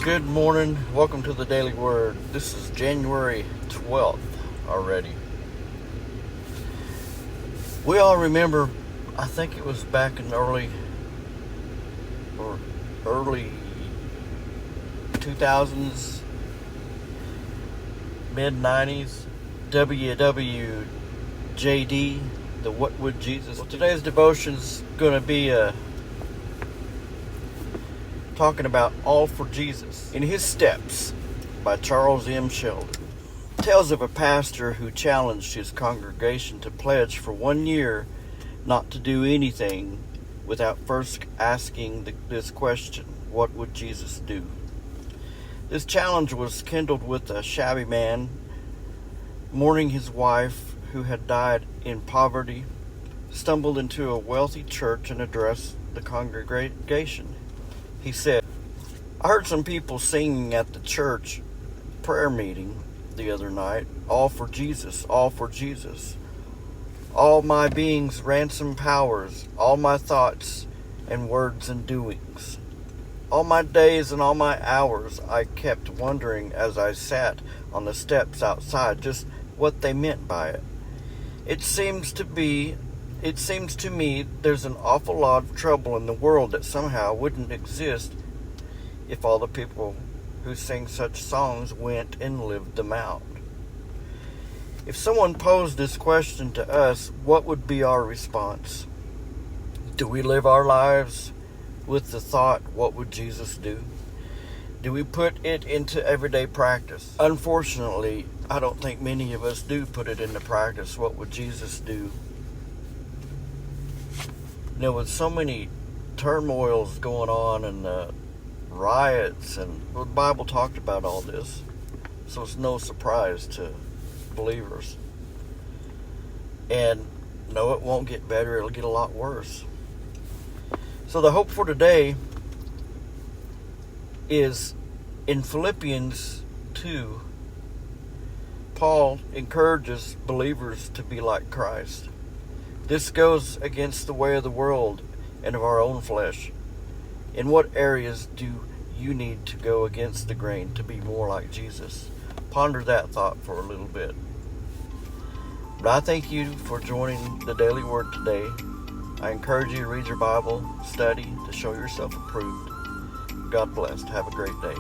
Good morning. Welcome to the Daily Word. This is January 12th already. We all remember, I think it was back in early 2000s, mid-90s, W.W.J.D, the What Would Jesus Do? Today's devotion's going to be talking about All for Jesus in His Steps by Charles M. Sheldon. It tells of a pastor who challenged his congregation to pledge for 1 year not to do anything without first asking this question: what would Jesus do? This challenge was kindled with a shabby man mourning his wife who had died in poverty, stumbled into a wealthy church and addressed the congregation. He said, "I heard some people singing at the church prayer meeting the other night, 'All for Jesus, all for Jesus. All my being's ransom powers, all my thoughts and words and doings. All my days and all my hours,' I kept wondering as I sat on the steps outside just what they meant by it. It seems to me there's an awful lot of trouble in the world that somehow wouldn't exist if all the people who sing such songs went and lived them out. If someone posed this question to us, what would be our response? Do we live our lives with the thought, what would Jesus do? Do we put it into everyday practice? Unfortunately, I don't think many of us do put it into practice. What would Jesus do? You know, with so many turmoils going on and riots, and the Bible talked about all this, so it's no surprise to believers. And no, it won't get better, it'll get a lot worse. So the hope for today is in Philippians 2. Paul encourages believers to be like Christ. This goes against the way of the world and of our own flesh. In what areas do you need to go against the grain to be more like Jesus? Ponder that thought for a little bit. But I thank you for joining the Daily Word today. I encourage you to read your Bible, study, to show yourself approved. God bless. Have a great day.